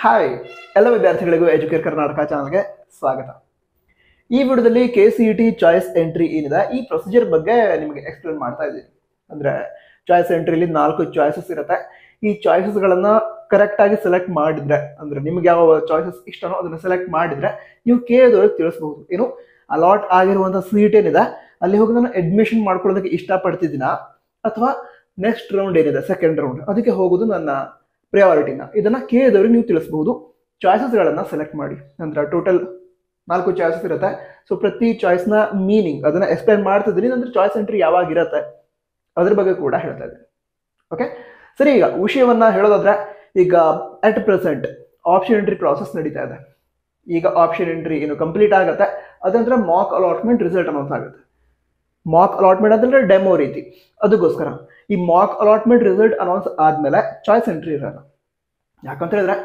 Hi ಎಲ್ಲ ವಿದ್ಯಾರ್ಥಿಗಳಿಗೂ Educare Karnataka ಚಾನಲ್ಗೆ ಸ್ವಾಗತ. ಈ ವಿಡಿಯೋದಲ್ಲಿ KCET ಚಾಯ್ಸ್ ಎಂಟ್ರಿ ಏನಿದೆ ಈ ಪ್ರೊಸೀಜರ್ ಬಗ್ಗೆ ನಿಮಗೆ ಎಕ್ಸ್ಪ್ಲೇನ್ ಮಾಡ್ತಾ ಇದ್ದೀನಿ. ಅಂದ್ರೆ ಚಾಯ್ಸ್ ಎಂಟ್ರಿಲಿ 4 ಚಾಯ್ಸಸ್ ಇರುತ್ತೆ. ಈ ಚಾಯ್ಸಸ್ಗಳನ್ನ ಕರೆಕ್ಟ್ ಆಗಿ ಸೆಲೆಕ್ಟ್ ಮಾಡಿದ್ರೆ, ಅಂದ್ರೆ ನಿಮ್ಗೆ ಯಾವ ಚಾಯ್ಸಸ್ ಇಷ್ಟನೋ ಅದನ್ನ ಸೆಲೆಕ್ಟ್ ಮಾಡಿದ್ರೆ ನೀವು KA ತಿಳಿಸಬಹುದು. ಏನು ಅಲಾಟ್ ಆಗಿರುವಂತಹ ಸೀಟ್ ಏನಿದೆ ಅಲ್ಲಿ ಹೋಗಿ ನಾನು ಅಡ್ಮಿಷನ್ ಮಾಡ್ಕೊಳ್ಳೋದಕ್ಕೆ ಇಷ್ಟಪಡ್ತಿದ್ದೀನಾ ಅಥವಾ ನೆಕ್ಸ್ಟ್ ರೌಂಡ್ ಏನಿದೆ ಸೆಕೆಂಡ್ ರೌಂಡ್ ಅದಕ್ಕೆ ಹೋಗೋದು ನನ್ನ ಪ್ರಯಾರಿಟಿನ, ಇದನ್ನ KA ನೀವು ತಿಳಿಸಬಹುದು. ಚಾಯ್ಸಸ್ಗಳನ್ನ ಸೆಲೆಕ್ಟ್ ಮಾಡಿ. ನಂತರ ಟೋಟಲ್ 4 ಚಾಯ್ಸಸ್ ಇರುತ್ತೆ. ಸೊ ಪ್ರತಿ ಚಾಯ್ಸ್ನ ಮೀನಿಂಗ್ ಅದನ್ನ ಎಕ್ಸ್ಪ್ಲೈನ್ ಮಾಡ್ತಿದ್ದೀನಿ. ನಂತರ ಚಾಯ್ಸ್ ಎಂಟ್ರಿ ಯಾವಾಗ ಇರುತ್ತೆ ಅದ್ರ ಬಗ್ಗೆ ಕೂಡ ಹೇಳ್ತಾ ಇದ್ದೀನಿ. ಓಕೆ ಸರಿ, ಈಗ ವಿಷಯವನ್ನ ಹೇಳೋದಾದ್ರೆ ಈಗ at present option entry process ನಡೀತಾ ಇದೆ. ಈಗ ಆಪ್ಷನ್ ಎಂಟ್ರಿ ಏನು ಕಂಪ್ಲೀಟ್ ಆಗುತ್ತೆ, ಅದಂದ್ರೆ ಮಾಕ್ ಅಲಾಟ್ಮೆಂಟ್ ರಿಸಲ್ಟ್ ಅನೌನ್ಸ್ ಆಗುತ್ತೆ. ಮಾಕ್ ಅಲಾಟ್ಮೆಂಟ್ ಅಂತಂದ್ರೆ ಡೆಮೋ ರೀತಿ. ಅದಕ್ಕೋಸ್ಕರ ಈ ಮಾಕ್ ಅಲಾಟ್ಮೆಂಟ್ ರಿಸಲ್ಟ್ ಅನೌನ್ಸ್ ಆದ್ಮೇಲೆ ಚಾಯ್ಸ್ ಎಂಟ್ರಿ ಇರಲ್ಲ. ಯಾಕಂತ ಹೇಳಿದ್ರೆ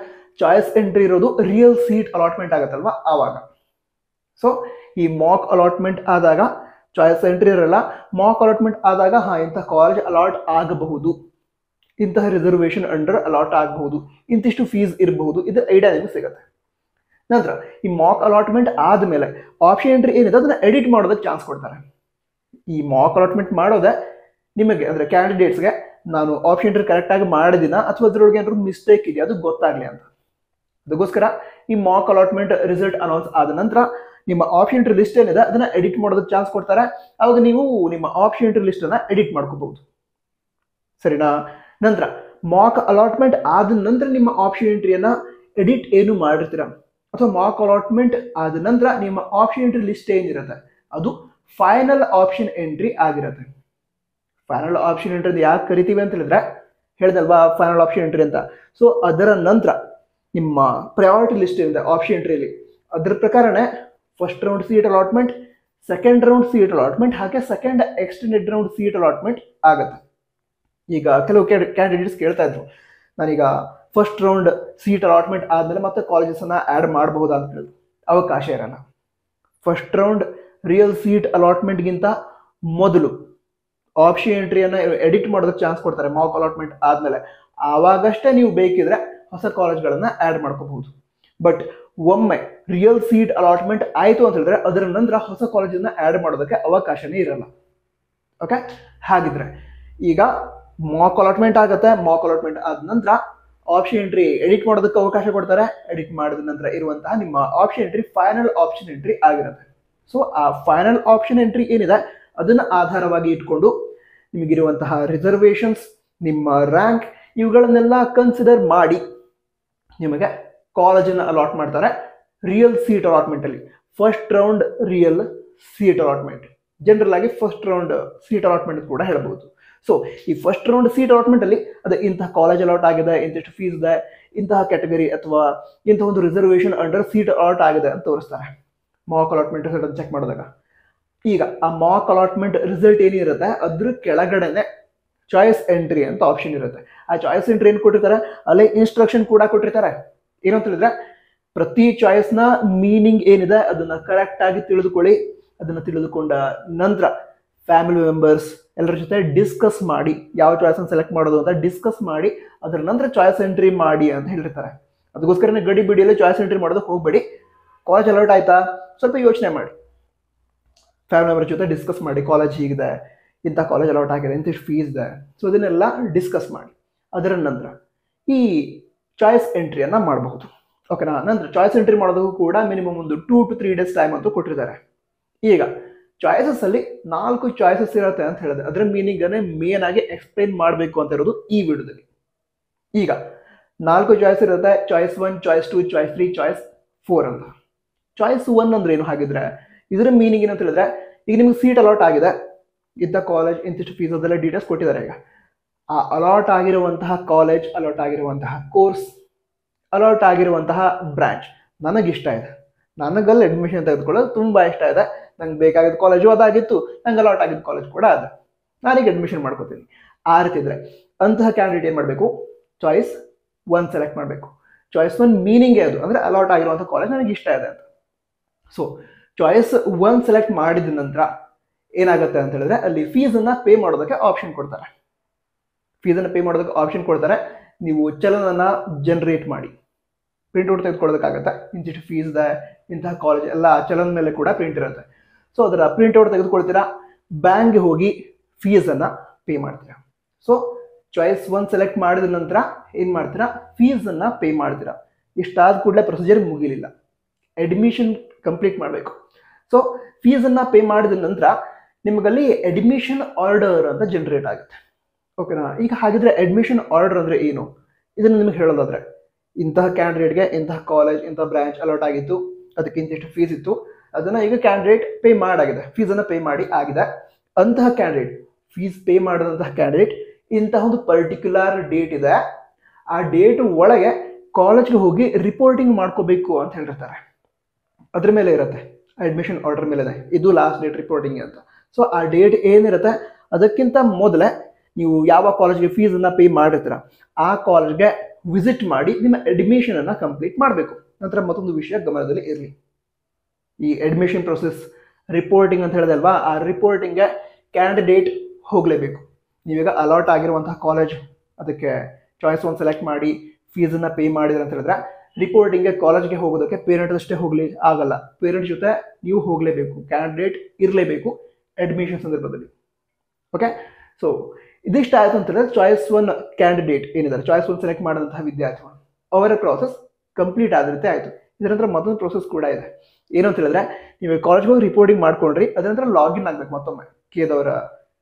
ಚಾಯ್ಸ್ ಎಂಟ್ರಿ ಇರೋದು ರಿಯಲ್ ಸೀಟ್ ಅಲಾಟ್ಮೆಂಟ್ ಆಗುತ್ತಲ್ವಾ ಆವಾಗ. ಸೊ ಈ ಮಾಕ್ ಅಲಾಟ್ಮೆಂಟ್ ಆದಾಗ ಚಾಯ್ಸ್ ಎಂಟ್ರಿ ಇರಲ್ಲ. ಮಾಕ್ ಅಲಾಟ್ಮೆಂಟ್ ಆದಾಗ ಇಂಥ ಕಾಲೇಜ್ ಅಲಾಟ್ ಆಗಬಹುದು, ಇಂತಹ ರಿಸರ್ವೇಶನ್ ಅಂಡರ್ ಅಲಾಟ್ ಆಗಬಹುದು, ಇಂತಿಷ್ಟು ಫೀಸ್ ಇರಬಹುದು, ಇದು ಐಡಿಯಾ ನಿಮಗೆ ಸಿಗುತ್ತೆ. ನಂತರ ಈ ಮಾಕ್ ಅಲಾಟ್ಮೆಂಟ್ ಆದ್ಮೇಲೆ ಆಪ್ಷನ್ ಎಂಟ್ರಿ ಏನಿದೆ ಅದನ್ನ ಎಡಿಟ್ ಮಾಡೋದಕ್ಕೆ ಚಾನ್ಸ್ ಕೊಡ್ತಾರೆ. ಈ ಮಾಕ್ ಅಲಾಟ್ಮೆಂಟ್ ಮಾಡೋದೆ ನಿಮಗೆ ಅಂದ್ರೆ ಕ್ಯಾಂಡಿಡೇಟ್ಸ್ಗೆ ನಾನು ಆಪ್ಷನ್ ಎಂಟ್ರಿ ಕರೆಕ್ಟ್ ಆಗಿ ಮಾಡಿದಿನ ಅಥವಾ ಅದ್ರೊಳಗೆ ಏನಾದ್ರು ಮಿಸ್ಟೇಕ್ ಇದೆಯಾ ಅದು ಗೊತ್ತಾಗ್ಲಿ ಅಂತ. ಅದಕ್ಕೋಸ್ಕರ ಈ ಮಾಕ್ ಅಲಾಟ್ಮೆಂಟ್ ರಿಸಲ್ಟ್ ಅನೌನ್ಸ್ ಆದ ನಂತರ ನಿಮ್ಮ ಆಪ್ಷನ್ ಎಂಟ್ರಿ ಲಿಸ್ಟ್ ಏನಿದೆ ಅದನ್ನ ಎಡಿಟ್ ಮಾಡೋದಕ್ಕೆ ಚಾನ್ಸ್ ಕೊಡ್ತಾರೆ. ಅವಾಗ ನೀವು ನಿಮ್ಮ ಆಪ್ಷನ್ ಎಂಟ್ರಿ ಲಿಸ್ಟ್ ಅನ್ನ ಎಡಿಟ್ ಮಾಡ್ಕೋಬಹುದು. ಸರಿನಾ? ನಂತರ ಮಾಕ್ ಅಲಾಟ್ಮೆಂಟ್ ಆದ ನಂತರ ನಿಮ್ಮ ಆಪ್ಷನ್ ಎಂಟ್ರಿಯನ್ನ ಎಡಿಟ್ ಏನು ಮಾಡಿರ್ತೀರ ಅಥವಾ ಮಾಕ್ ಅಲಾಟ್ಮೆಂಟ್ ಆದ ನಂತರ ನಿಮ್ಮ ಆಪ್ಷನ್ ಎಂಟ್ರಿ ಲಿಸ್ಟ್ ಏನಿರುತ್ತೆ ಅದು ಫೈನಲ್ ಆಪ್ಷನ್ ಎಂಟ್ರಿ ಆಗಿರುತ್ತೆ. ಫೈನಲ್ ಆಪ್ಷನ್ ಎಂಟ್ರಿ ಯಾಕೆ ಕರಿತೀವಿ ಅಂತ ಹೇಳಿದ್ರೆ ಹೇಳ್ದಲ್ವಾ ಫೈನಲ್ ಆಪ್ಷನ್ ಎಂಟ್ರಿ ಅಂತ. ಸೊ ಅದರ ನಂತರ ನಿಮ್ಮ ಪ್ರಯಾರಿಟಿ ಲಿಸ್ಟ್ ಏನಿದೆ ಆಪ್ಷನ್ ಎಂಟ್ರಿಯಲ್ಲಿ ಅದರ ಪ್ರಕಾರನೇ first round seat allotment, second round seat allotment, ಹಾಗೆ second extended round seat allotment ಆಗುತ್ತೆ. ಈಗ ಕೆಲವು ಕ್ಯಾಂಡಿಡೇಟ್ಸ್ ಕೇಳ್ತಾ ಇದ್ರು, ನಾನೀಗ ಫಸ್ಟ್ ರೌಂಡ್ ಸೀಟ್ ಅಲಾಟ್ಮೆಂಟ್ ಆದ್ಮೇಲೆ ಮತ್ತೆ ಕಾಲೇಜಸ್ ಅನ್ನ ಆಡ್ ಮಾಡಬಹುದಾ ಅಂತ ಹೇಳಿದ್ರು. ಅವಕಾಶ ಇರಲ್ಲ. ಫಸ್ಟ್ ರೌಂಡ್ ರಿಯಲ್ ಸೀಟ್ ಅಲಾಟ್ಮೆಂಟ್ಗಿಂತ ಮೊದಲು ಆಪ್ಷನ್ ಎಂಟ್ರಿಯನ್ನು ಎಡಿಟ್ ಮಾಡೋದಕ್ಕೆ ಚಾನ್ಸ್ ಕೊಡ್ತಾರೆ ಮಾಕ್ ಅಲಾಟ್ಮೆಂಟ್ ಆದ್ಮೇಲೆ. ಆವಾಗಷ್ಟೇ ನೀವು ಬೇಕಿದ್ರೆ ಹೊಸ ಕಾಲೇಜ್ಗಳನ್ನ ಆ್ಯಡ್ ಮಾಡ್ಕೋಬಹುದು. ಬಟ್ ಒಮ್ಮೆ ರಿಯಲ್ ಸೀಟ್ ಅಲಾಟ್ಮೆಂಟ್ ಆಯಿತು ಅಂತ ಹೇಳಿದ್ರೆ ಅದರ ನಂತರ ಹೊಸ ಕಾಲೇಜನ್ನ ಆ್ಯಡ್ ಮಾಡೋದಕ್ಕೆ ಅವಕಾಶನೇ ಇರಲ್ಲ. ಓಕೆ, ಹಾಗಿದ್ರೆ ಈಗ ಮಾಕ್ ಅಲಾಟ್ಮೆಂಟ್ ಆಗುತ್ತೆ. ಮಾಕ್ ಅಲಾಟ್ಮೆಂಟ್ ಆದ ನಂತರ ಆಪ್ಷನ್ ಎಂಟ್ರಿ ಎಡಿಟ್ ಮಾಡೋದಕ್ಕೆ ಅವಕಾಶ ಕೊಡ್ತಾರೆ. ಎಡಿಟ್ ಮಾಡಿದ ನಂತರ ಇರುವಂತಹ ನಿಮ್ಮ option entry final option entry ಆಗಿರುತ್ತೆ. ಸೊ ಆ ಫೈನಲ್ ಆಪ್ಷನ್ ಎಂಟ್ರಿ ಏನಿದೆ ಅದನ್ನ ಆಧಾರವಾಗಿ ಇಟ್ಕೊಂಡು ನಿಮಗಿರುವಂತಹ ರಿಸರ್ವೇಷನ್ಸ್, ನಿಮ್ಮ ರ್ಯಾಂಕ್ ಇವುಗಳನ್ನೆಲ್ಲ ಕನ್ಸಿಡರ್ ಮಾಡಿ ನಿಮಗೆ ಕಾಲೇಜನ್ನು ಅಲಾಟ್ ಮಾಡ್ತಾರೆ. ರಿಯಲ್ ಸೀಟ್ ಅಲಾಟ್ಮೆಂಟ್ ಅಲ್ಲಿ first round real seat allotment, general ಆಗಿ ಫಸ್ಟ್ ರೌಂಡ್ ಸೀಟ್ ಅಲಾಟ್ಮೆಂಟ್ ಕೂಡ ಹೇಳಬಹುದು. ಸೊ ಈ ಫಸ್ಟ್ ರೌಂಡ್ ಸೀಟ್ ಅಲಾಟ್ಮೆಂಟ್ ಅಲ್ಲಿ ಅದೇ ಇಂತಹ ಕಾಲೇಜ್ ಅಲಾಟ್ ಆಗಿದೆ, ಇಂತಿಷ್ಟು ಫೀಸ್ ಇದೆ, ಇಂತಹ ಕ್ಯಾಟಗರಿ ಅಥವಾ ಇಂತಹ ಒಂದು ರಿಸರ್ವೇಷನ್ ಅಂಡರ್ ಸೀಟ್ ಅಲಾಟ್ ಆಗಿದೆ ಅಂತ ತೋರಿಸ್ತಾರೆ ಮಾಕ್ ಅಲಾಟ್ಮೆಂಟ್ ರಿಸಲ್ಟ್ ಚೆಕ್ ಮಾಡಿದಾಗ. ಈಗ ಆ ಮಾಕ್ ಅಲಾಟ್ಮೆಂಟ್ ರಿಸಲ್ಟ್ ಏನಿರುತ್ತೆ ಅದ್ರ ಕೆಳಗಡೆನೆ ಚಾಯ್ಸ್ ಎಂಟ್ರಿ ಅಂತ ಆಪ್ಷನ್ ಇರುತ್ತೆ. ಆ ಚಾಯ್ಸ್ ಎಂಟ್ರಿ ಏನು ಕೊಟ್ಟಿರ್ತಾರೆ ಅಲ್ಲೇ ಇನ್ಸ್ಟ್ರಕ್ಷನ್ ಕೂಡ ಕೊಟ್ಟಿರ್ತಾರೆ. ಏನು ಅಂತ ಹೇಳಿದ್ರೆ ಪ್ರತಿ ಚಾಯ್ಸ್ನ ಮೀನಿಂಗ್ ಏನಿದೆ ಅದನ್ನ ಕರೆಕ್ಟ್ ಆಗಿ ತಿಳಿದುಕೊಳ್ಳಿ. ಅದನ್ನ ತಿಳಿದುಕೊಂಡ ನಂತರ ಫ್ಯಾಮಿಲಿ ಮೆಂಬರ್ಸ್ ಎಲ್ಲರ ಜೊತೆ ಡಿಸ್ಕಸ್ ಮಾಡಿ ಯಾವ ಚಾಯ್ಸನ್ನು ಸೆಲೆಕ್ಟ್ ಮಾಡೋದು ಅಂತ ಡಿಸ್ಕಸ್ ಮಾಡಿ ಅದರ ನಂತರ ಚಾಯ್ಸ್ ಎಂಟ್ರಿ ಮಾಡಿ ಅಂತ ಹೇಳಿರ್ತಾರೆ. ಅದಕ್ಕೋಸ್ಕರ ಗಡಿ ಬಿಡಿಯಲ್ಲಿ ಚಾಯ್ಸ್ ಎಂಟ್ರಿ ಮಾಡೋದಕ್ಕೆ ಹೋಗಬೇಡಿ. ಕಾಲೇಜ್ ಅಲರ್ಟ್ ಆಯ್ತಾ ಸ್ವಲ್ಪ ಯೋಚನೆ ಮಾಡಿ, ಫ್ಯಾಮಿಲಿ ಮೆಂಬರ್ ಜೊತೆ ಡಿಸ್ಕಸ್ ಮಾಡಿ, ಕಾಲೇಜ್ ಹೀಗಿದೆ, ಇಂಥ ಕಾಲೇಜ್ ಅಲೌಟ್ ಆಗಿದೆ, ಇಂತಿಷ್ಟು ಫೀಸ್ ಇದೆ, ಸೊ ಇದನ್ನೆಲ್ಲ ಡಿಸ್ಕಸ್ ಮಾಡಿ ಅದರ ನಂತರ ಈ ಚಾಯ್ಸ್ ಎಂಟ್ರಿಯನ್ನು ಮಾಡಬಹುದು. ಓಕೆನಾ? ನಂತರ ಚಾಯ್ಸ್ ಎಂಟ್ರಿ ಮಾಡೋದಕ್ಕೂ ಕೂಡ ಮಿನಿಮಮ್ ಒಂದು 2 to 3 days ಟೈಮ್ ಅಂತೂ ಕೊಟ್ಟಿರ್ತಾರೆ. ಈಗ ಚಾಯ್ಸಸ್ ಅಲ್ಲಿ 4 ಚಾಯ್ಸಸ್ ಇರುತ್ತೆ ಅಂತ ಹೇಳಿದೆ. ಅದರ ಮೀನಿಂಗನ್ನೇ ಮೇನ್ ಆಗಿ ಎಕ್ಸ್ಪ್ಲೈನ್ ಮಾಡಬೇಕು ಅಂತ ಇರೋದು ಈ ವಿಡಿಯೋದಲ್ಲಿ. ಈಗ 4 ಚಾಯ್ಸ್ ಇರುತ್ತೆ, ಚಾಯ್ಸ್ 1, ಚಾಯ್ಸ್ 2, ಚಾಯ್ಸ್ 3, ಚಾಯ್ಸ್ 4 ಅಂತ. ಚಾಯ್ಸ್ 1 ಅಂದ್ರೆ ಏನು ಹಾಗಿದ್ರೆ ಇದರ ಮೀನಿಂಗ್ ಏನಂತ ಹೇಳಿದ್ರೆ ಈಗ ನಿಮ್ಗೆ ಸೀಟ್ ಅಲಾಟ್ ಆಗಿದೆ, ಇದ್ದ ಕಾಲೇಜ್ ಇಂತಿಷ್ಟು ಫೀಸ್ ಅದೆಲ್ಲ ಡೀಟೇಲ್ಸ್ ಕೊಟ್ಟಿದ್ದಾರೆ. ಈಗ ಆ ಅಲಾಟ್ ಆಗಿರುವಂತಹ ಕಾಲೇಜ್, ಅಲಾಟ್ ಆಗಿರುವಂತಹ ಕೋರ್ಸ್, ಅಲಾಟ್ ಆಗಿರುವಂತಹ ಬ್ರಾಂಚ್ ನನಗಿಷ್ಟ ಇದೆ, ನನಗಲ್ಲಿ ಅಡ್ಮಿಷನ್ ತೆಗೆದುಕೊಳ್ಳೋದು ತುಂಬ ಇಷ್ಟ ಇದೆ, ನಂಗೆ ಬೇಕಾಗಿದ್ದ ಕಾಲೇಜು ಅದಾಗಿತ್ತು, ನಂಗೆ ಅಲಾಟ್ ಆಗಿದ್ದ ಕಾಲೇಜ್ ಕೂಡ ಅದ, ನಾನೀಗ ಅಡ್ಮಿಷನ್ ಮಾಡ್ಕೋತೀನಿ. ಆ ರೀತಿ ಇದ್ರೆ ಅಂತಹ ಕ್ಯಾಂಡಿಡೇಟ್ ಏನು ಮಾಡಬೇಕು, ಚಾಯ್ಸ್ 1 ಸೆಲೆಕ್ಟ್ ಮಾಡಬೇಕು. ಚಾಯ್ಸ್ 1 ಮೀನಿಂಗೇ ಅದು, ಅಂದರೆ ಅಲಾಟ್ ಆಗಿರುವಂಥ ಕಾಲೇಜ್ ನನಗೆ ಇಷ್ಟ ಇದೆ ಅಂತ. ಸೊ ಚಾಯ್ಸ್ 1 ಸೆಲೆಕ್ಟ್ ಮಾಡಿದ ನಂತರ ಏನಾಗುತ್ತೆ ಅಂತ ಹೇಳಿದ್ರೆ ಅಲ್ಲಿ ಫೀಸನ್ನು ಪೇ ಮಾಡೋದಕ್ಕೆ ಆಪ್ಷನ್ ಕೊಡ್ತಾರೆ. ಫೀಸನ್ನು ಪೇ ಮಾಡೋದಕ್ಕೆ ಆಪ್ಷನ್ ಕೊಡ್ತಾರೆ. ನೀವು ಚಲನನ ಜನರೇಟ್ ಮಾಡಿ, ಪ್ರಿಂಟ್ಔಟ್ ತೆಗೆದುಕೊಳ್ಳೋದಕ್ಕಾಗತ್ತೆ. ಇಂತಿಷ್ಟು ಫೀಸ್ ಇದೆ, ಇಂತಹ ಕಾಲೇಜ್ ಎಲ್ಲ ಚಲನ್ ಮೇಲೆ ಕೂಡ ಪ್ರಿಂಟ್ ಇರುತ್ತೆ. ಸೊ ಅದರ ಪ್ರಿಂಟ್ಔಟ್ ತೆಗೆದುಕೊಳ್ತೀರಾ, ಬ್ಯಾಂಕ್ಗೆ ಹೋಗಿ ಫೀಸನ್ನು ಪೇ ಮಾಡ್ತೀರಾ. ಸೊ ಚಾಯ್ಸ್ 1 ಸೆಲೆಕ್ಟ್ ಮಾಡಿದ ನಂತರ ಏನು ಮಾಡ್ತೀರಾ, ಫೀಸನ್ನು ಪೇ ಮಾಡ್ತೀರಾ. ಇಷ್ಟಾದ ಕೂಡಲೇ ಪ್ರೊಸೀಜರ್ ಮುಗಿಲಿಲ್ಲ, ಅಡ್ಮಿಷನ್ ಕಂಪ್ಲೀಟ್ ಮಾಡಬೇಕು. ಸೊ ಫೀಸನ್ನು ಪೇ ಮಾಡಿದ ನಂತರ ನಿಮಗಲ್ಲಿ ಅಡ್ಮಿಷನ್ ಆರ್ಡರ್ ಅಂತ ಜನರೇಟ್ ಆಗುತ್ತೆ. ಓಕೆನಾ? ಈಗ ಹಾಗಿದ್ರೆ ಅಡ್ಮಿಷನ್ ಆರ್ಡರ್ ಅಂದರೆ ಏನು, ಇದನ್ನು ನಿಮಗೆ ಹೇಳೋದಾದ್ರೆ, ಇಂತಹ ಕ್ಯಾಂಡಿಡೇಟ್ಗೆ ಇಂತಹ ಕಾಲೇಜ್ ಇಂತಹ ಬ್ರಾಂಚ್ ಅಲಾಟ್ ಆಗಿತ್ತು, ಅದಕ್ಕೆ ಇಂತಿಷ್ಟು ಫೀಸ್ ಇತ್ತು, ಅದನ್ನು ಈಗ ಕ್ಯಾಂಡಿಡೇಟ್ ಪೇ ಮಾಡಾಗಿದೆ, ಫೀಸನ್ನು ಪೇ ಮಾಡಿ ಆಗಿದೆ. ಅಂತಹ ಕ್ಯಾಂಡಿಡೇಟ್, ಫೀಸ್ ಪೇ ಮಾಡಿದಂತಹ ಕ್ಯಾಂಡಿಡೇಟ್ ಇಂತಹ ಒಂದು ಪರ್ಟಿಕ್ಯುಲರ್ ಡೇಟ್ ಇದೆ, ಆ ಡೇಟ್ ಒಳಗೆ ಕಾಲೇಜ್ಗೆ ಹೋಗಿ ರಿಪೋರ್ಟಿಂಗ್ ಮಾಡ್ಕೋಬೇಕು ಅಂತ ಹೇಳಿರ್ತಾರೆ. ಅದ್ರ ಮೇಲೆ ಇರುತ್ತೆ, ಅಡ್ಮಿಷನ್ ಆರ್ಡರ್ ಮೇಲೆ ಇದು ಲಾಸ್ಟ್ ಡೇಟ್ ರಿಪೋರ್ಟಿಂಗ್ ಅಂತ. ಸೊ ಆ ಡೇಟ್ ಏನಿರುತ್ತೆ ಅದಕ್ಕಿಂತ ಮೊದಲೇ ನೀವು ಯಾವ ಕಾಲೇಜ್ಗೆ ಫೀಸನ್ನು ಪೇ ಮಾಡಿರ್ತೀರ ಆ ಕಾಲೇಜ್ಗೆ ವಿಸಿಟ್ ಮಾಡಿ ನಿಮ್ಮ ಅಡ್ಮಿಷನನ್ನು ಕಂಪ್ಲೀಟ್ ಮಾಡಬೇಕು. ನಂತರ ಮತ್ತೊಂದು ವಿಷಯ ಗಮನದಲ್ಲಿ ಇರಲಿ, ಈ ಅಡ್ಮಿಷನ್ ಪ್ರೊಸೆಸ್ ರಿಪೋರ್ಟಿಂಗ್ ಅಂತ ಹೇಳಿದೆ ಅಲ್ವಾ, ಆ ರಿಪೋರ್ಟಿಂಗ್ಗೆ ಕ್ಯಾಂಡಿಡೇಟ್ ಹೋಗಲೇಬೇಕು. ನೀವೀಗ ಅಲಾಟ್ ಆಗಿರುವಂತಹ ಕಾಲೇಜ್, ಅದಕ್ಕೆ ಚಾಯ್ಸ್ 1 ಸೆಲೆಕ್ಟ್ ಮಾಡಿ ಫೀಸನ್ನು ಪೇ ಮಾಡಿದ್ರೆ ಅಂತ ಹೇಳಿದ್ರೆ ರಿಪೋರ್ಟಿಂಗ್ಗೆ ಕಾಲೇಜ್ಗೆ ಹೋಗೋದಕ್ಕೆ ಪೇರೆಂಟ್ಸ್ ಅಷ್ಟೇ ಹೋಗಲಿ ಆಗಲ್ಲ, ಪೇರೆಂಟ್ಸ್ ಜೊತೆ ನೀವು ಹೋಗಲೇಬೇಕು, ಕ್ಯಾಂಡಿಡೇಟ್ ಇರಲೇಬೇಕು ಅಡ್ಮಿಷನ್ ಸಂದರ್ಭದಲ್ಲಿ. ಓಕೆ, ಸೊ ಇದಿಷ್ಟ ಆಯಿತು ಅಂತ ಹೇಳಿದ್ರೆ ಚಾಯ್ಸ್ 1 ಕ್ಯಾಂಡಿಡೇಟ್ ಏನಿದ್ದಾರೆ, ಚಾಯ್ಸ್ 1 ಸೆಲೆಕ್ಟ್ ಮಾಡಿದಂತಹ ವಿದ್ಯಾರ್ಥಿಗಳು, ಅವರ ಪ್ರೋಸೆಸ್ ಕಂಪ್ಲೀಟ್ ಆದ ರೀತಿ ಆಯಿತು. ಇದರ ನಂತರ ಮತ್ತೊಂದು ಪ್ರೋಸೆಸ್ ಕೂಡ ಇದೆ. ಏನು ಅಂತ ಹೇಳಿದ್ರೆ, ನೀವು ಕಾಲೇಜ್ಗೆ ಹೋಗಿ ರಿಪೋರ್ಟಿಂಗ್ ಮಾಡ್ಕೊಂಡ್ರಿ, ಅದರ ನಂತರ ಲಾಗಿನ್ ಆಗಬೇಕು. ಮತ್ತೊಮ್ಮೆ ಕೇದವರ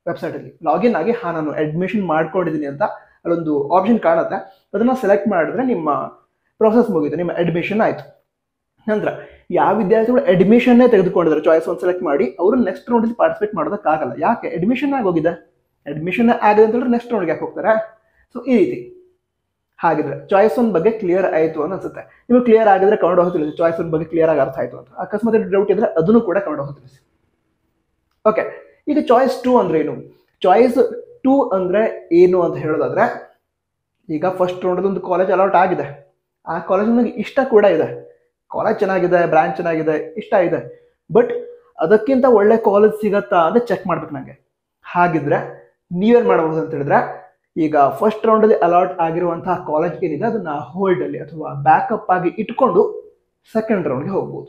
ವೆಬ್ಸೈಟಲ್ಲಿ ಲಾಗಿನ್ ಆಗಿ ನಾನು ಅಡ್ಮಿಷನ್ ಮಾಡ್ಕೊಂಡಿದ್ದೀನಿ ಅಂತ ಅಲ್ಲೊಂದು ಆಪ್ಷನ್ ಕಾಣುತ್ತೆ, ಅದನ್ನು ಸೆಲೆಕ್ಟ್ ಮಾಡಿದ್ರೆ ನಿಮ್ಮ ಪ್ರೋಸೆಸ್ ಮುಗಿತು, ನಿಮ್ಮ ಅಡ್ಮಿಷನ್ ಆಯಿತು. ನಂತರ ಯಾವ ವಿದ್ಯಾರ್ಥಿಗಳು ಅಡ್ಮಿಷನ್ನೇ ತೆಗೆದುಕೊಂಡಿದ್ದಾರೆ ಚಾಯ್ಸ್ 1 ಸೆಲೆಕ್ಟ್ ಮಾಡಿ, ಅವರು ನೆಕ್ಸ್ಟ್ ರೌಂಡಲ್ಲಿ ಪಾರ್ಟಿಸಿಪೇಟ್ ಮಾಡೋದಕ್ಕಾಗಲ್ಲ. ಯಾಕೆ? ಅಡ್ಮಿಷನ್ ಆಗೋಗಿದೆ, ಅಡ್ಮಿಷನ್ ಆಗಿದೆ ಅಂತ ಹೇಳಿದ್ರೆ ನೆಕ್ಸ್ಟ್ ರೌಂಡ್ಗೆ ಯಾಕೆ ಹೋಗ್ತಾರೆ? ಸೊ ಈ ರೀತಿ. ಹಾಗಿದ್ರೆ ಚಾಯ್ಸ್ 1 ಬಗ್ಗೆ ಕ್ಲಿಯರ್ ಆಯಿತು ಅಂತ ಅನ್ಸುತ್ತೆ. ನಿಮಗೆ ಕ್ಲಿಯರ್ ಆಗಿದ್ರೆ ಕನ್ನಡ ಹೊಸ ತಿಳಿಸಿ, ಚಾಯ್ಸ್ 1 ಬಗ್ಗೆ ಕ್ಲಿಯರ್ ಆಗಿ ಅರ್ಥ ಆಯಿತು ಅಂತ. ಅಕಸ್ಮಾತ್ ಡೌಟ್ ಇದ್ರೆ ಅದನ್ನು ಕೂಡ ಕನ್ನಡ ಹೊಸ ತಿಳಿಸಿ. ಓಕೆ, ಈಗ ಚಾಯ್ಸ್ 2 ಅಂದ್ರೆ ಏನು? ಚಾಯ್ಸ್ 2 ಅಂದ್ರೆ ಏನು ಅಂತ ಹೇಳೋದಾದ್ರೆ, ಈಗ ಫಸ್ಟ್ ರೌಂಡಲ್ಲಿ ಒಂದು ಕಾಲೇಜ್ ಅಲಾಟ್ ಆಗಿದೆ, ಆ ಕಾಲೇಜ್ ನನಗೆ ಇಷ್ಟ ಕೂಡ ಇದೆ, ಕಾಲೇಜ್ ಚೆನ್ನಾಗಿದೆ, ಬ್ರಾಂಚ್ ಚೆನ್ನಾಗಿದೆ, ಇಷ್ಟ ಇದೆ, ಬಟ್ ಅದಕ್ಕಿಂತ ಒಳ್ಳೆ ಕಾಲೇಜ್ ಸಿಗತ್ತಾ ಅಂತ ಚೆಕ್ ಮಾಡ್ಬೇಕು ನನಗೆ. ಹಾಗಿದ್ರೆ ನೀವೇನು ಮಾಡಬಹುದು ಅಂತ ಹೇಳಿದ್ರೆ, ಈಗ ಫಸ್ಟ್ ರೌಂಡಲ್ಲಿ ಅಲಾಟ್ ಆಗಿರುವಂತಹ ಕಾಲೇಜ್ ಏನಿದೆ ಅದನ್ನ ಹೋಲ್ಡಲ್ಲಿ ಅಥವಾ ಬ್ಯಾಕಪ್ ಆಗಿ ಇಟ್ಕೊಂಡು ಸೆಕೆಂಡ್ ರೌಂಡ್ಗೆ ಹೋಗ್ಬೋದು.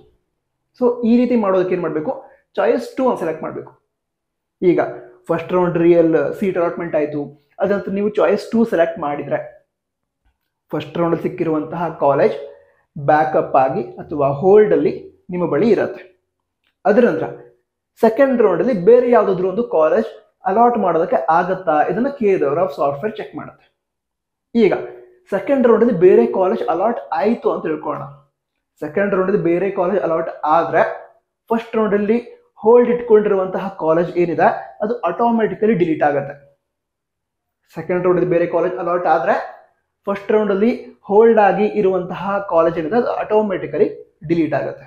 ಸೊ ಈ ರೀತಿ ಮಾಡೋದಕ್ಕೆ ಏನು ಮಾಡಬೇಕು, ಚಾಯ್ಸ್ 2 ಅಂತ ಸೆಲೆಕ್ಟ್ ಮಾಡಬೇಕು. ಈಗ first round real seat allotment ಆಯಿತು, ಅದಂತ ನೀವು ಚಾಯ್ಸ್ 2 ಸೆಲೆಕ್ಟ್ ಮಾಡಿದರೆ ಫಸ್ಟ್ ರೌಂಡ್ ಸಿಕ್ಕಿರುವಂತಹ ಕಾಲೇಜ್ ಬ್ಯಾಕಪ್ ಆಗಿ ಅಥವಾ ಹೋಲ್ಡಲ್ಲಿ ನಿಮ್ಮ ಬಳಿ ಇರುತ್ತೆ. ಅದರ ನಂತರ ಸೆಕೆಂಡ್ ರೌಂಡಲ್ಲಿ ಬೇರೆ ಯಾವುದಾದ್ರೂ ಒಂದು ಕಾಲೇಜ್ ಅಲಾಟ್ ಮಾಡೋದಕ್ಕೆ ಆಗತ್ತಾ, ಇದನ್ನು ಕೇದವರ ಸಾಫ್ಟ್ವೇರ್ ಚೆಕ್ ಮಾಡುತ್ತೆ. ಈಗ ಸೆಕೆಂಡ್ ರೌಂಡಲ್ಲಿ ಬೇರೆ ಕಾಲೇಜ್ ಅಲಾಟ್ ಆಯಿತು ಅಂತ ತಿಳ್ಕೊಳ್ಳೋಣ. ಸೆಕೆಂಡ್ ರೌಂಡಲ್ಲಿ ಬೇರೆ ಕಾಲೇಜ್ ಅಲಾಟ್ ಆದರೆ ಫಸ್ಟ್ ರೌಂಡಲ್ಲಿ ಹೋಲ್ಡ್ ಇಟ್ಕೊಂಡಿರುವಂತಹ ಕಾಲೇಜ್ ಏನಿದೆ ಅದು ಆಟೋಮೆಟಿಕಲಿ ಡಿಲೀಟ್ ಆಗುತ್ತೆ. ಸೆಕೆಂಡ್ ರೌಂಡಲ್ಲಿ ಬೇರೆ ಕಾಲೇಜ್ ಅಲಾಟ್ ಆದರೆ ಫಸ್ಟ್ ರೌಂಡಲ್ಲಿ ಹೋಲ್ಡ್ ಆಗಿ ಇರುವಂತಹ ಕಾಲೇಜ್ ಏನಿದೆ ಅದು ಆಟೋಮೆಟಿಕಲಿ ಡಿಲೀಟ್ ಆಗುತ್ತೆ.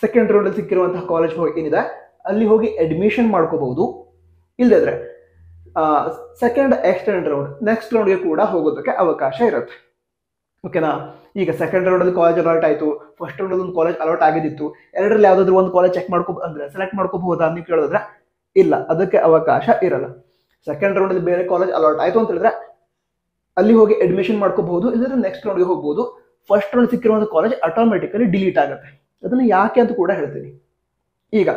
ಸೆಕೆಂಡ್ ರೌಂಡಲ್ಲಿ ಸಿಕ್ಕಿರುವಂತಹ ಕಾಲೇಜ್ ಏನಿದೆ ಅಲ್ಲಿ ಹೋಗಿ ಅಡ್ಮಿಷನ್ ಮಾಡ್ಕೋಬಹುದು. ಇಲ್ಲದಿದ್ರೆ ಸೆಕೆಂಡ್ ಎಕ್ಸ್ಟೆಂಡ್ ರೌಂಡ್ ನೆಕ್ಸ್ಟ್ ರೌಂಡ್ಗೆ ಕೂಡ ಹೋಗೋದಕ್ಕೆ ಅವಕಾಶ ಇರುತ್ತೆ. ಓಕೆನಾ? ಈಗ ಸೆಕೆಂಡ್ ರೌಂಡಲ್ಲಿ ಕಾಲೇಜ್ ಅಲಾಟ್ ಆಯಿತು, ಫಸ್ಟ್ ರೌಂಡಲ್ಲಿ ಒಂದು ಕಾಲೇಜ್ ಅಲಾಟ್ ಆಗಿದ್ದಿತ್ತು, ಎರಡರಲ್ಲಿ ಯಾವುದಾದ್ರೂ ಒಂದು ಕಾಲೇಜ್ ಚೆಕ್ ಅಂದ್ರೆ ಸೆಲೆಕ್ಟ್ ಮಾಡ್ಕೋಬಹುದಾ ಅಂತ ಕೇಳಿದ್ರೆ ಇಲ್ಲ, ಅದಕ್ಕೆ ಅವಕಾಶ ಇರಲ್ಲ. ಸೆಕೆಂಡ್ ರೌಂಡಲ್ಲಿ ಬೇರೆ ಕಾಲೇಜ್ ಅಲಾಟ್ ಆಯಿತು ಅಂತ ಹೇಳಿದ್ರೆ ಅಲ್ಲಿ ಹೋಗಿ ಅಡ್ಮಿಷನ್ ಮಾಡ್ಕೋಬಹುದು, ಇಲ್ಲದ್ರೆ ನೆಕ್ಸ್ಟ್ ರೌಂಡ್ಗೆ ಹೋಗ್ಬೋದು. ಫಸ್ಟ್ ರೌಂಡ್ ಸಿಕ್ಕಿರುವಂಥ ಕಾಲೇಜ್ ಆಟೋಮೆಟಿಕಲಿ ಡಿಲೀಟ್ ಆಗುತ್ತೆ. ಅದನ್ನು ಯಾಕೆ ಅಂತ ಕೂಡ ಹೇಳ್ತೀನಿ. ಈಗ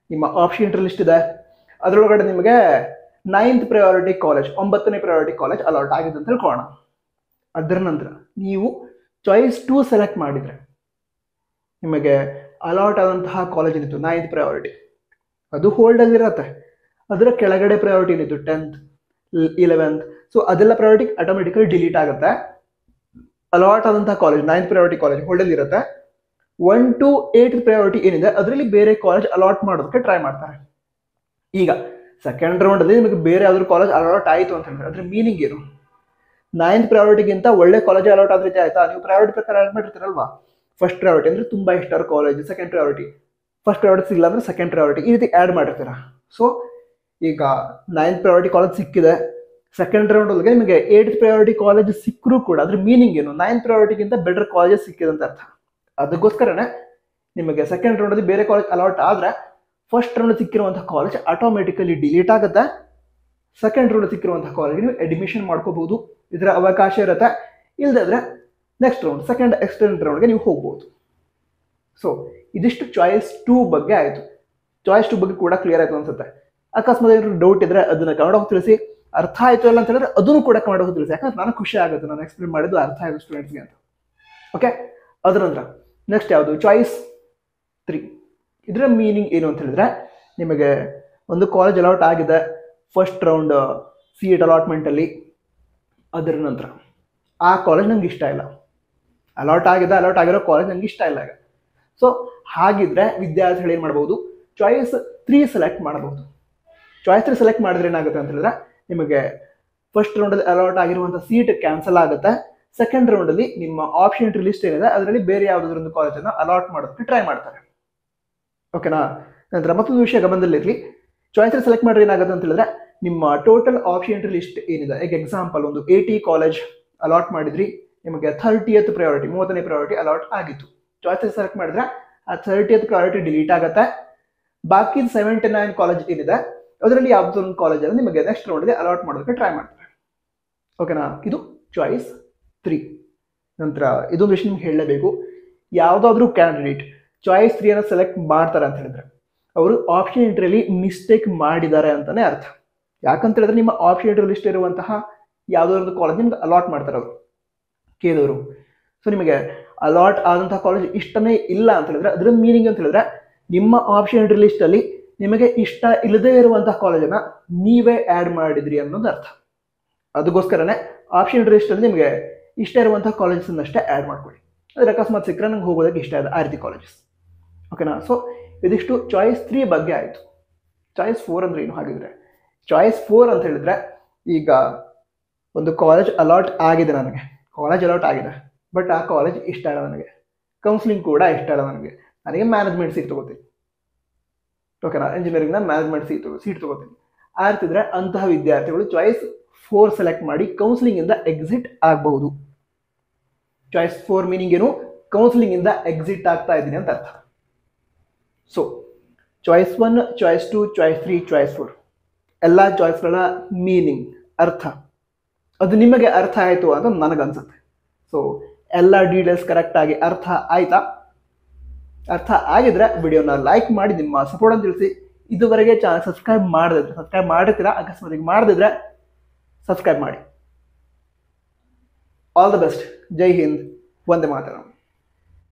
ನಿಮ್ಮ ಆಪ್ಷನ್ ಲಿಸ್ಟ್ ಇದೆ, ಅದರೊಳಗಡೆ ನಿಮಗೆ 9th ಪ್ರಯಾರಿಟಿ ಕಾಲೇಜ್, 9ನೇ ಪ್ರಯಾರಿಟಿ ಕಾಲೇಜ್ ಅಲಾಟ್ ಆಗಿದೆ ಅಂತ ತಿಳ್ಕೊಳ್ಳೋಣ. ಅದರ ನಂತರ ನೀವು ಚಾಯ್ಸ್ 2 ಸೆಲೆಕ್ಟ್ ಮಾಡಿದರೆ ನಿಮಗೆ ಅಲಾಟ್ ಆದಂತಹ ಕಾಲೇಜ್ ಏನಿತ್ತು 9th ಪ್ರಯಾರಿಟಿ ಅದು ಹೋಲ್ಡಲ್ಲಿರುತ್ತೆ. ಅದರ ಕೆಳಗಡೆ ಪ್ರಯಾರಿಟಿ ಏನಿತ್ತು 10th 11th, ಸೊ ಅದೆಲ್ಲ ಪ್ರಯಾರಿಟಿ ಆಟೋಮೆಟಿಕಲಿ ಡಿಲೀಟ್ ಆಗುತ್ತೆ. ಅಲಾಟ್ ಆದಂತಹ ಕಾಲೇಜ್ 9th ಪ್ರಯಾರಿಟಿ ಕಾಲೇಜ್ ಹೋಲ್ಡಲ್ಲಿ ಇರುತ್ತೆ. 1 to 8th ಪ್ರಯಾರಿಟಿ ಏನಿದೆ ಅದರಲ್ಲಿ ಬೇರೆ ಕಾಲೇಜ್ ಅಲಾಟ್ ಮಾಡೋದಕ್ಕೆ ಟ್ರೈ ಮಾಡ್ತಾರೆ. ಈಗ ಸೆಕೆಂಡ್ ರೌಂಡಲ್ಲಿ ನಿಮಗೆ ಬೇರೆ ಯಾವ್ದಾದ್ರು ಕಾಲೇಜ್ ಅಲಾಟ್ ಆಯಿತು ಅಂತ ಹೇಳಿದ್ರೆ ಅದ್ರ ಮೀನಿಂಗ್ ಏನು? 9th ಪ್ರಯಾರಿಟಿಗಿಂತ ಒಳ್ಳೆ ಕಾಲೇಜ್ ಅಲಾಟ್ ಆದ ರೀತಿ ಆಯ್ತಾ? ನೀವು ಪ್ರಯಾರಿಟಿ ಪ್ರಕಾರ ಆಡ್ ಮಾಡಿರ್ತೀರಲ್ವಾ, ಫಸ್ಟ್ ಪ್ರಯಾರಿಟಿ ಅಂದರೆ ತುಂಬ ಇಷ್ಟ college, second priority, first priority ಸಿಗಲ್ಲ ಅಂದರೆ ಸೆಕೆಂಡ್ ಪ್ರಯಾರಿಟಿ, ಈ ರೀತಿ ಆ್ಯಡ್ ಮಾಡಿರ್ತೀರ. ಸೊ ಈಗ 9th ಪ್ರಯಾರಿಟಿ ಕಾಲೇಜ್ ಸಿಕ್ಕಿದೆ, ಸೆಕೆಂಡ್ ರೌಂಡಲ್ಲಿಗೆ ನಿಮಗೆ 8th ಪ್ರಯಾರಿಟಿ ಕಾಲೇಜ್ ಸಿಕ್ಕರೂ ಕೂಡ ಅದ್ರ ಮೀನಿಂಗ್ ಏನು? 9th ಪ್ರಯಾರಿಟಿಗಿಂತ ಬೆಟರ್ ಕಾಲೇಜಸ್ ಸಿಕ್ಕಿದೆ ಅಂತ ಅರ್ಥ. ಅದಕ್ಕೋಸ್ಕರನೇ ನಿಮಗೆ ಸೆಕೆಂಡ್ ರೌಂಡಲ್ಲಿ ಬೇರೆ ಕಾಲೇಜ್ ಅಲಾಟ್ ಆದರೆ ಫಸ್ಟ್ ರೌಂಡ್ ಸಿಕ್ಕಿರುವಂಥ ಕಾಲೇಜ್ ಆಟೋಮೆಟಿಕಲಿ ಡಿಲೀಟ್ ಆಗುತ್ತೆ. ಸೆಕೆಂಡ್ ರೌಂಡ್ ಸಿಕ್ಕಿರುವಂಥ ಕಾಲೇಜ್ ನೀವು ಅಡ್ಮಿಷನ್ ಮಾಡ್ಕೋಬಹುದು, ಇದರ ಅವಕಾಶ ಇರುತ್ತೆ. ಇಲ್ಲದಿದ್ರೆ ನೆಕ್ಸ್ಟ್ ರೌಂಡ್ ಸೆಕೆಂಡ್ ಎಕ್ಸ್ಟೆಂಡ್ ರೌಂಡ್ಗೆ ನೀವು ಹೋಗ್ಬೋದು. ಸೊ ಇದಿಷ್ಟು ಚಾಯ್ಸ್ 2 ಬಗ್ಗೆ ಆಯಿತು. ಚಾಯ್ಸ್ 2 ಬಗ್ಗೆ ಕೂಡ ಕ್ಲಿಯರ್ ಆಯಿತು ಅನ್ಸುತ್ತೆ. ಅಕಸ್ಮಾತ್ ಏನಾದ್ರು ಡೌಟ್ ಇದ್ರೆ ಅದನ್ನ ಕನ್ನಡ ತಿಳಿಸಿ, ಅರ್ಥ ಆಯಿತು ಅಲ್ಲ ಅಂತ ಹೇಳಿದ್ರೆ ಅದನ್ನು ಕೂಡ ಕನ್ನಡ ತಿಳಿಸಿ. ಯಾಕಂದ್ರೆ ನನಗೆ ಖುಷಿ ಆಗುತ್ತೆ ನಾನು ಎಕ್ಸ್ಪ್ಲೇನ್ ಮಾಡಿದ್ದು ಅರ್ಥ ಆಯಿತು ಸ್ಟೂಡೆಂಟ್ಸ್ಗೆ ಅಂತ. ಓಕೆ, ಅದರ ನಂತರ ನೆಕ್ಸ್ಟ್ ಯಾವುದು ಚಾಯ್ಸ್ 3. ಇದರ ಮೀನಿಂಗ್ ಏನು ಅಂತ ಹೇಳಿದ್ರೆ, ನಿಮಗೆ ಒಂದು ಕಾಲೇಜ್ ಅಲಾಟ್ ಆಗಿದೆ ಫಸ್ಟ್ ರೌಂಡ್ ಸೀಟ್ ಅಲಾಟ್ಮೆಂಟಲ್ಲಿ. ಅದರ ನಂತರ ಆ ಕಾಲೇಜ್ ನಂಗೆ ಇಷ್ಟ ಇಲ್ಲ, ಅಲಾಟ್ ಆಗಿರೋ ಕಾಲೇಜ್ ನಂಗೆ ಇಷ್ಟ ಇಲ್ಲ. ಸೊ ಹಾಗಿದ್ರೆ ವಿದ್ಯಾರ್ಥಿಗಳು ಏನು ಮಾಡ್ಬೋದು, ಚಾಯ್ಸ್ 3 ಸೆಲೆಕ್ಟ್ ಮಾಡಬಹುದು. ಚಾಯ್ಸ್ 3 ಸೆಲೆಕ್ಟ್ ಮಾಡಿದ್ರೆ ಏನಾಗುತ್ತೆ ಅಂತ ಹೇಳಿದ್ರೆ, ನಿಮಗೆ ಫಸ್ಟ್ ರೌಂಡಲ್ಲಿ ಅಲಾಟ್ ಆಗಿರುವಂಥ ಸೀಟ್ ಕ್ಯಾನ್ಸಲ್ ಆಗುತ್ತೆ. ಸೆಕೆಂಡ್ ರೌಂಡಲ್ಲಿ ನಿಮ್ಮ ಆಪ್ಷನ್ ಎಂಟ್ರಿ ಲಿಸ್ಟ್ ಏನಿದೆ ಅದರಲ್ಲಿ ಬೇರೆ ಯಾವುದಾದ್ರೂ ಒಂದು ಕಾಲೇಜನ್ನು ಅಲಾಟ್ ಮಾಡೋದಕ್ಕೆ ಟ್ರೈ ಮಾಡ್ತಾರೆ. ಓಕೆನಾ. ನಂತರ ಮತ್ತೊಂದು ವಿಷಯ ಗಮನದಲ್ಲಿರಲಿ, ಚಾಯ್ಸ್ 3 ಸೆಲೆಕ್ಟ್ ಮಾಡಿದ್ರೆ ಏನಾಗುತ್ತೆ ಅಂತ ಹೇಳಿದ್ರೆ, ನಿಮ್ಮ ಟೋಟಲ್ ಆಪ್ಷನ್ ಎಂಟ್ರಿ ಲಿಸ್ಟ್ ಏನಿದೆ, ಈಗ ಎಕ್ಸಾಂಪಲ್ ಒಂದು 80 ಕಾಲೇಜ್ ಅಲಾಟ್ ಮಾಡಿದ್ರಿ, ನಿಮಗೆ 30th ಪ್ರಯಾರಿಟಿ 30ನೇ ಪ್ರಯಾರಿಟಿ ಅಲಾಟ್ ಆಗಿತ್ತು. ಚಾಯ್ಸ್ 3 ಸೆಲೆಕ್ಟ್ ಮಾಡಿದ್ರೆ ಆ 30th ಪ್ರಯಾರಿಟಿ ಡಿಲೀಟ್ ಆಗುತ್ತೆ. ಬಾಕಿ 79 ಕಾಲೇಜ್ ಏನಿದೆ ಅದರಲ್ಲಿ ಯಾವುದೋ ಒಂದು ಕಾಲೇಜಲ್ಲಿ ನಿಮಗೆ ನೆಕ್ಸ್ಟ್ ರೌಂಡ್ಗೆ ಅಲಾಟ್ ಮಾಡೋದಕ್ಕೆ ಟ್ರೈ ಮಾಡ್ತಾರೆ. ಓಕೆನಾ, ಇದು ಚಾಯ್ಸ್ 3. ನಂತರ ಇದೊಂದು ವಿಷಯ ನಿಮ್ಗೆ ಹೇಳಲೇಬೇಕು, ಯಾವುದಾದ್ರೂ ಕ್ಯಾಂಡಿಡೇಟ್ ಚಾಯ್ಸ್ 3 ಅನ್ನು ಸೆಲೆಕ್ಟ್ ಮಾಡ್ತಾರೆ ಅಂತ ಹೇಳಿದ್ರೆ ಅವರು ಆಪ್ಷನ್ ಎಂಟ್ರಿಯಲ್ಲಿ ಮಿಸ್ಟೇಕ್ ಮಾಡಿದ್ದಾರೆ ಅಂತಾನೆ ಅರ್ಥ. ಯಾಕಂತ ಹೇಳಿದ್ರೆ ನಿಮ್ಮ ಆಪ್ಷನ್ ಎಂಟ್ರಿ ಲಿಸ್ಟ್ ಇರುವಂತಹ ಯಾವುದೋ ಒಂದು ಕಾಲೇಜ್ ನಿಮ್ಗೆ ಅಲಾಟ್ ಮಾಡ್ತಾರೆ ಅವರು ಕೇಳಿದವರು. ಸೊ ನಿಮಗೆ ಅಲಾಟ್ ಆದಂತಹ ಕಾಲೇಜ್ ಇಷ್ಟನೇ ಇಲ್ಲ ಅಂತ ಹೇಳಿದ್ರೆ ಅದರ ಮೀನಿಂಗ್ ಅಂತ ಹೇಳಿದ್ರೆ, ನಿಮ್ಮ ಆಪ್ಷನ್ ಎಂಟ್ರಿ ಲಿಸ್ಟಲ್ಲಿ ನಿಮಗೆ ಇಷ್ಟ ಇಲ್ಲದೇ ಇರುವಂತಹ ಕಾಲೇಜನ್ನು ನೀವೇ ಆ್ಯಡ್ ಮಾಡಿದ್ರಿ ಅನ್ನೋದು ಅರ್ಥ. ಅದಕ್ಕೋಸ್ಕರನೇ ಆಪ್ಷನ್ ಎಂಟ್ರಿ ಲಿಸ್ಟಲ್ಲಿ ನಿಮಗೆ ಇಷ್ಟ ಇರುವಂತಹ ಕಾಲೇಜಸ್ಸನ್ನಷ್ಟೇ ಆ್ಯಡ್ ಮಾಡ್ಕೊಳ್ಳಿ. ಆದರೆ ಅಕಸ್ಮಾತ್ ಸಿಕ್ಕರೆ ನಂಗೆ ಹೋಗೋದಕ್ಕೆ ಇಷ್ಟ ಇದೆ ಆ ರೀತಿ ಕಾಲೇಜಸ್. ಓಕೆನಾ. ಸೊ ಇದಿಷ್ಟು ಚಾಯ್ಸ್ 3 ಬಗ್ಗೆ ಆಯಿತು. ಚಾಯ್ಸ್ 4 ಅಂದರೆ ಏನು ಹಾಗಿದ್ರೆ, ಚಾಯ್ಸ್ 4 ಅಂತ ಹೇಳಿದ್ರೆ, ಈಗ ಒಂದು ಕಾಲೇಜ್ ಅಲಾಟ್ ಆಗಿದೆ, ಬಟ್ ಆ ಕಾಲೇಜ್ ಇಷ್ಟ ಇಲ್ಲ ನನಗೆ, ಕೌನ್ಸಿಲಿಂಗ್ ಕೂಡ ಇಷ್ಟ ಇಲ್ಲ ನನಗೆ ಮ್ಯಾನೇಜ್ಮೆಂಟ್ ಸೀಟ್ ತೊಗೋತೀನಿ. ಓಕೆನಾ, ಇಂಜಿನಿಯರಿಂಗ್ನ ಮ್ಯಾನೇಜ್ಮೆಂಟ್ ಸೀಟ್ ತೊಗೋತೀನಿ ಆಗ್ತಿದ್ರೆ ಅಂತಹ ವಿದ್ಯಾರ್ಥಿಗಳು ಚಾಯ್ಸ್ 4 ಸೆಲೆಕ್ಟ್ ಮಾಡಿ ಕೌನ್ಸಿಲಿಂಗಿಂದ ಎಕ್ಸಿಟ್ ಆಗಬಹುದು. ಚಾಯ್ಸ್ 4 ಮೀನಿಂಗ್ ಏನು, ಕೌನ್ಸಿಲಿಂಗಿಂದ ಎಕ್ಸಿಟ್ ಆಗ್ತಾ ಇದ್ದೀನಿ ಅಂತ ಅರ್ಥ. So choice 1, choice 2, choice 3, choice 4 ಎಲ್ಲ ಚಾಯ್ಸ್ಗಳ ಮೀನಿಂಗ್, ಅರ್ಥ ಅದು ನಿಮಗೆ ಅರ್ಥ ಆಯಿತು ಅಂತ ನನಗನ್ಸುತ್ತೆ. ಸೊ ಎಲ್ಲ ಡೀಟೇಲ್ಸ್ ಕರೆಕ್ಟಾಗಿ ಅರ್ಥ ಆಯ್ತಾ? ಅರ್ಥ ಆಗಿದ್ರೆ ವಿಡಿಯೋನ ಲೈಕ್ ಮಾಡಿ ನಿಮ್ಮ ಸಪೋರ್ಟನ್ನು ತಿಳಿಸಿ. ಇದುವರೆಗೆ ಚಾನಲ್ ಸಬ್ಸ್ಕ್ರೈಬ್ ಮಾಡಿರ್ತೀರಾ, ಅಕಸ್ಮಾತ್ ಮಾಡದಿದ್ರೆ ಸಬ್ಸ್ಕ್ರೈಬ್ ಮಾಡಿ. All the best. ಜೈ ಹಿಂದ್, ವಂದೇ ಮಾತರಂ.